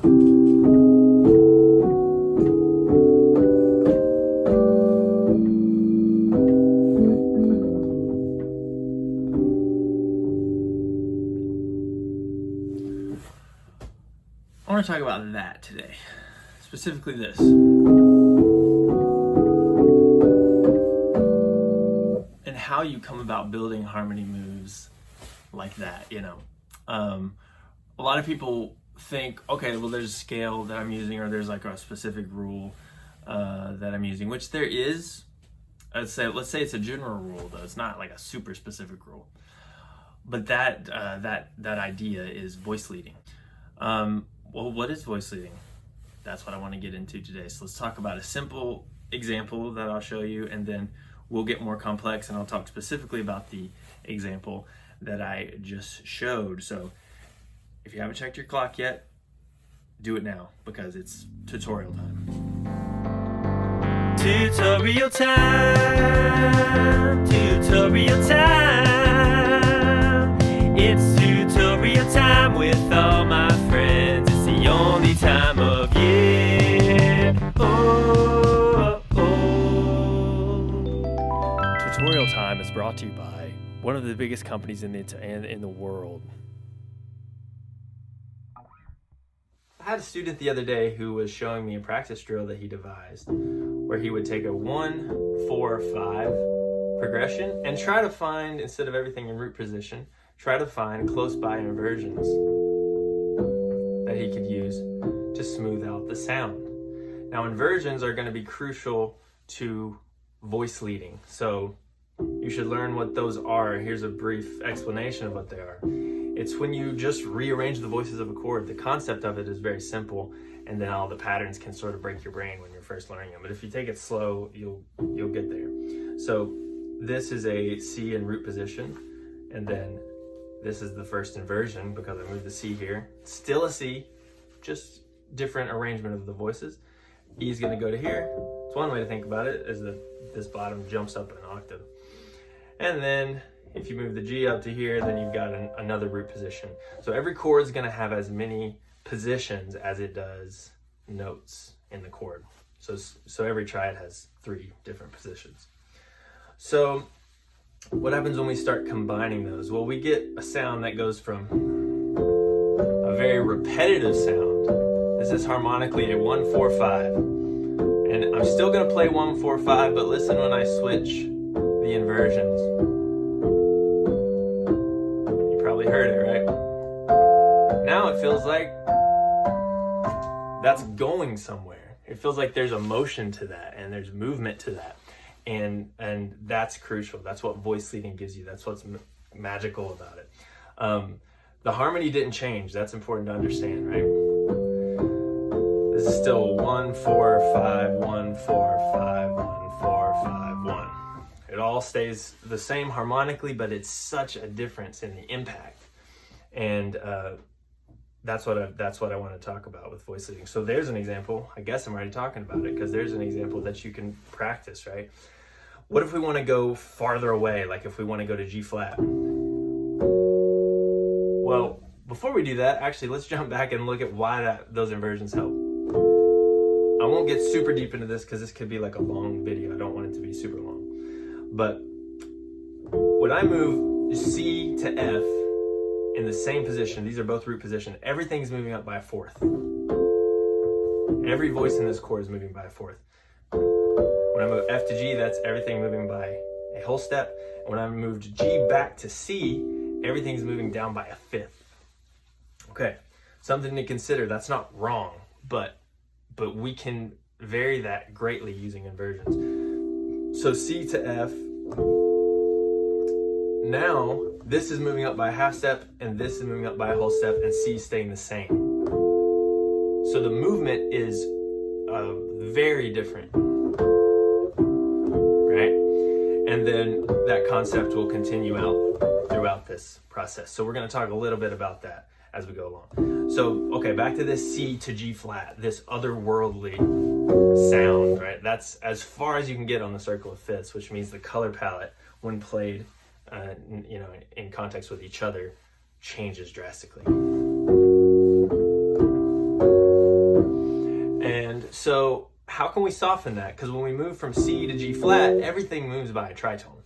I want to talk about that today, specifically this. And how you come about building harmony moves like that, A lot of people think, okay, well, there's a scale that I'm using, or there's like a specific rule that I'm using, which there is. Let's say it's a general rule, though. It's not like a super specific rule. But that idea is voice leading. Well, what is voice leading? That's what I want to get into today. So let's talk about a simple example that I'll show you, and then we'll get more complex, and I'll talk specifically about the example that I just showed. So if you haven't checked your clock yet, do it now, because it's tutorial time. Tutorial time, tutorial time. It's tutorial time with all my friends. It's the only time of year. Oh, oh. Tutorial time is brought to you by one of the biggest companies in the world. I had a student the other day who was showing me a practice drill that he devised, where he would take a 1, 4, 5 progression and try to find, instead of everything in root position, try to find close by inversions that he could use to smooth out the sound. Now, inversions are going to be crucial to voice leading, so you should learn what those are. Here's a brief explanation of what they are. It's when you just rearrange the voices of a chord. The concept of it is very simple, and then all the patterns can sort of break your brain when you're first learning them. But if you take it slow, you'll get there. So this is a C in root position, and then this is the first inversion because I moved the C here. Still a C, just different arrangement of the voices. E is going to go to here. It's one way to think about it, is that this bottom jumps up an octave. And then if you move the G up to here, then you've got another root position. So every chord is going to have as many positions as it does notes in the chord. So every triad has 3 different positions. So what happens when we start combining those? Well, we get a sound that goes from a very repetitive sound. This is harmonically a 1, 4, 5. And I'm still going to play 1, 4, 5, but listen when I switch the inversions. You probably heard it, right? Now it feels like that's going somewhere. It feels like there's a motion to that, and there's movement to that. And that's crucial. That's what voice leading gives you. That's what's magical about it. The harmony didn't change. That's important to understand, right? This is still 1, 4, 5, 1, 4, 5, 1, 4, 5, 1. It all stays the same harmonically, but it's such a difference in the impact. And that's what I want to talk about with voice leading. So there's an example. I guess I'm already talking about it, because there's an example that you can practice, right? What if we want to go farther away, like if we want to go to G flat? Well, before we do that, actually, let's jump back and look at why those inversions help. I won't get super deep into this because this could be like a long video. I don't want it to be super long. But when I move C to F in the same position, these are both root position, everything's moving up by a 4th. Every voice in this chord is moving by a 4th. When I move F to G, that's everything moving by a whole step. When I moved G back to C, everything's moving down by a 5th. Okay, something to consider. That's not wrong, but we can vary that greatly using inversions. So C to F, now this is moving up by a half step, and this is moving up by a whole step, and C is staying the same. So the movement is very different, right? And then that concept will continue out throughout this process. So we're going to talk a little bit about that as we go along. So, okay, back to this C to G flat, this otherworldly sound, right? That's as far as you can get on the circle of fifths, which means the color palette, when played, in context with each other, changes drastically. So how can we soften that? Because when we move from C to G flat, everything moves by a tritone.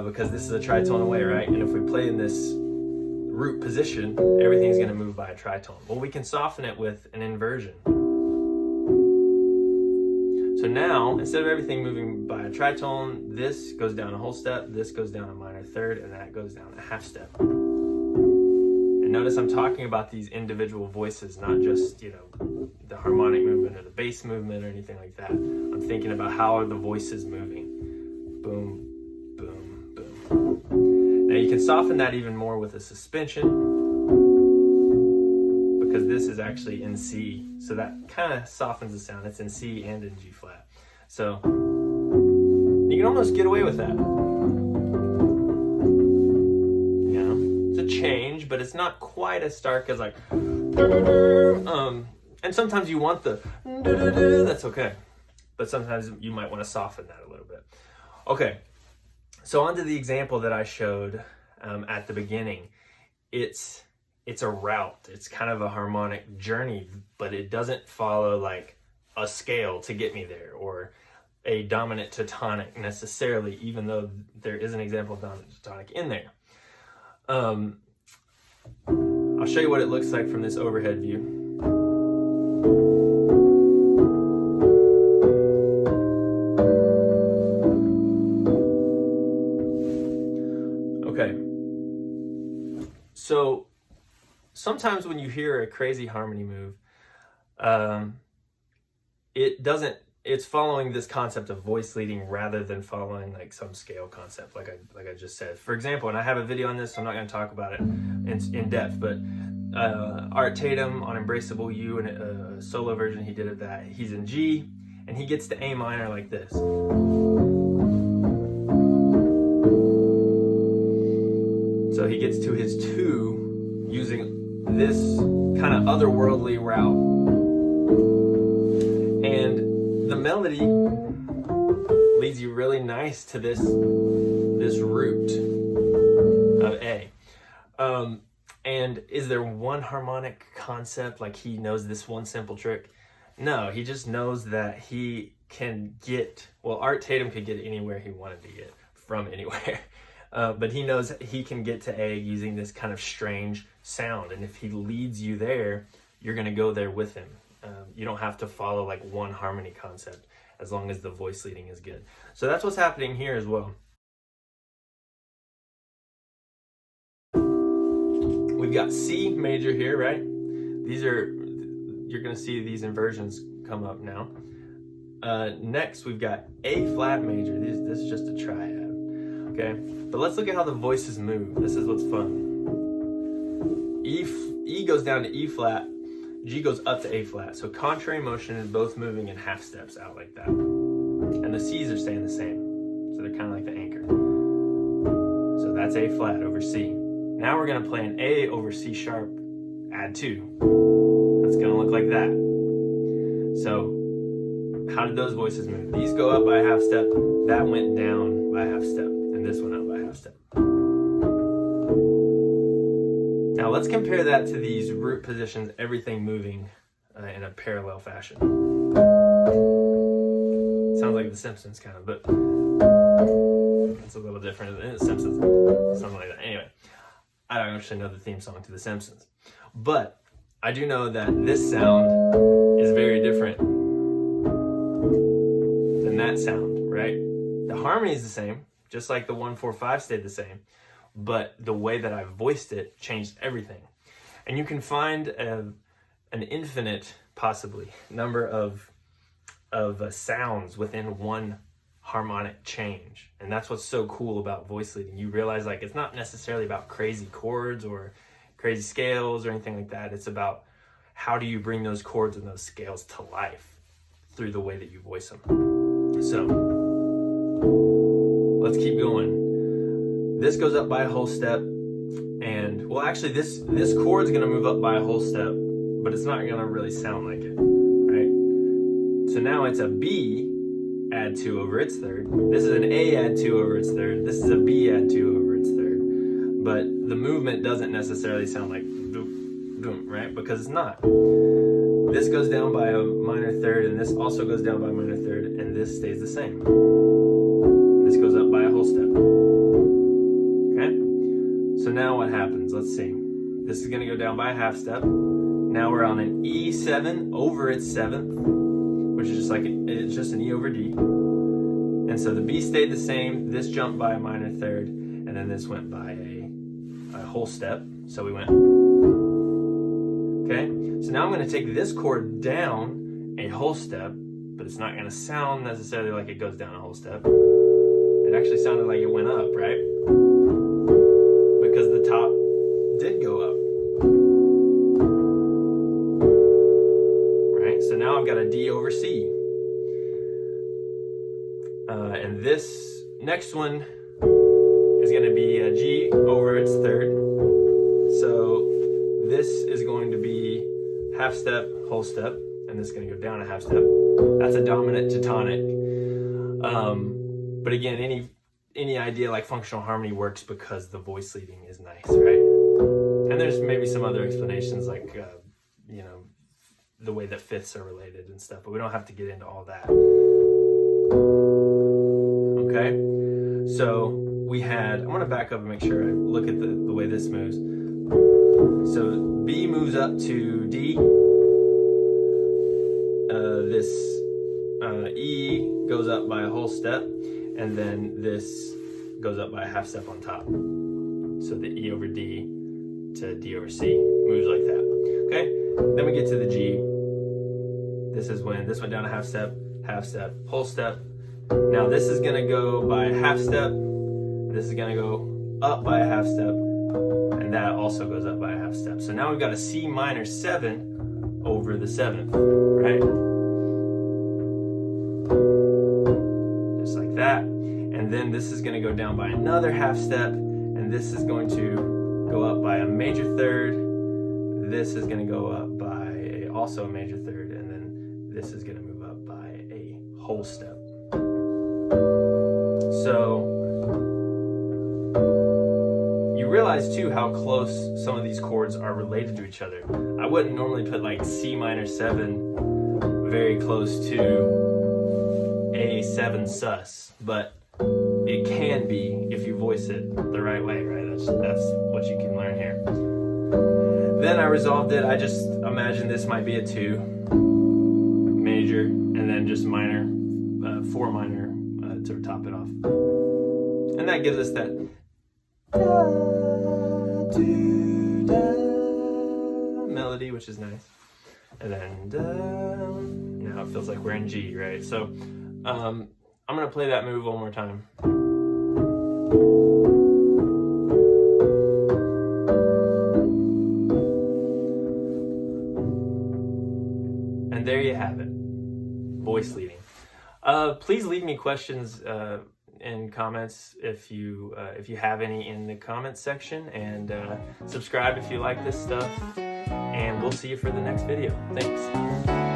Because this is a tritone away, right? And if we play in this root position, everything's going to move by a tritone. Well, we can soften it with an inversion. So now, instead of everything moving by a tritone, this goes down a whole step, this goes down a minor third, and that goes down a half step. And notice I'm talking about these individual voices, not just, the harmonic movement or the bass movement or anything like that. I'm thinking about how are the voices moving. Boom, boom, boom. Now you can soften that even more with a suspension, because this is actually in C. So that kind of softens the sound. It's in C and in G flat. So you can almost get away with that. It's a change, but it's not quite as stark as like, and sometimes you want the, that's okay. But sometimes you might want to soften that a little bit. Okay, so on to the example that I showed at the beginning. It's a route. It's kind of a harmonic journey, but it doesn't follow like a scale to get me there, or a dominant to tonic necessarily, even though there is an example of dominant to tonic in there. I'll show you what it looks like from this overhead view. Okay, so sometimes when you hear a crazy harmony move, it's following this concept of voice leading rather than following like some scale concept, like I just said. For example, and I have a video on this, so I'm not going to talk about it in depth, but Art Tatum on Embraceable You, and a solo version he did of that, he's in G, and he gets to A minor like this. So he gets to his 2 using this kind of otherworldly route. And the melody leads you really nice to this root of A. And is there one harmonic concept, like he knows this one simple trick? No, he just knows that he can get, well, Art Tatum could get anywhere he wanted to get from anywhere. But he knows he can get to A using this kind of strange sound. And if he leads you there, you're going to go there with him. You don't have to follow like one harmony concept as long as the voice leading is good. So that's what's happening here as well. We've got C major here, right? You're going to see these inversions come up now. Next, we've got A flat major. This is just a triad. Okay, but let's look at how the voices move. This is what's fun. E goes down to E flat, G goes up to A flat. So contrary motion is both moving in half steps out like that. And the C's are staying the same. So they're kind of like the anchor. So that's A flat over C. Now we're gonna play an A over C sharp, add 2. That's gonna look like that. So how did those voices move? These go up by a half step, that went down by a half step. This one up by half step. Now let's compare that to these root positions, everything moving in a parallel fashion. Sounds like The Simpsons kind of, but it's a little different than The Simpsons, something like that. Anyway, I don't actually know the theme song to The Simpsons, but I do know that this sound is very different than that sound, right? The harmony is the same, just like the 1-4-5 stayed the same, but the way that I voiced it changed everything. And you can find an infinite, possibly, number of sounds within one harmonic change. And that's what's so cool about voice leading. You realize like it's not necessarily about crazy chords or crazy scales or anything like that. It's about how do you bring those chords and those scales to life through the way that you voice them. So let's keep going. This goes up by a whole step, and well, actually this chord's gonna move up by a whole step, but it's not gonna really sound like it, right? So now it's a B add 2 over its third. This is an A add 2 over its third. This is a B add 2 over its third. But the movement doesn't necessarily sound like doom, doom, right? Because it's not. this goes down by a minor third, and this also goes down by a minor third, and this stays the same. This goes up by a whole step. Okay? So now what happens? Let's see. This is going to go down by a half step. Now we're on an E7 over its seventh, which is it's just an E over D. And so the B stayed the same. This jumped by a minor third, and then this went by a whole step. So we went. Okay? So now I'm going to take this chord down a whole step, but it's not going to sound necessarily like it goes down a whole step. It actually sounded like it went up, right? Because the top did go up. Right? So now I've got a D over C. And this next one is going to be a G over its third. So this is going to be half step, whole step, and this is going to go down a half step. That's a dominant to tonic. But again, any idea like functional harmony works because the voice leading is nice, right? And there's maybe some other explanations like, the way that fifths are related and stuff, but we don't have to get into all that. Okay, so we had, I'm gonna back up and make sure I look at the way this moves. So B moves up to D. This E goes up by a whole step, and then this goes up by a half step on top. So the E over D to D over C moves like that. Okay, then we get to the G. This is when this went down a half step, whole step. Now this is gonna go by a half step. This is gonna go up by a half step, and that also goes up by a half step. So now we've got a C minor 7 over the 7th, right? Just like that. And then this is gonna go down by another half step, and this is going to go up by a major third. This is gonna go up by also a major third, and then this is gonna move up by a whole step. So you realize too how close some of these chords are related to each other. I wouldn't normally put like C minor 7 very close to A7 sus, but it can be if you voice it the right way, right? That's what you can learn here. Then I resolved it. I just imagined this might be a 2 major, and then just minor, 4 minor to top it off. And that gives us that melody, which is nice. And then now it feels like we're in G, right? So I'm gonna play that move one more time. And there you have it, voice leading. Please leave me questions in comments if you have any in the comments section, and subscribe if you like this stuff, and we'll see you for the next video. Thanks.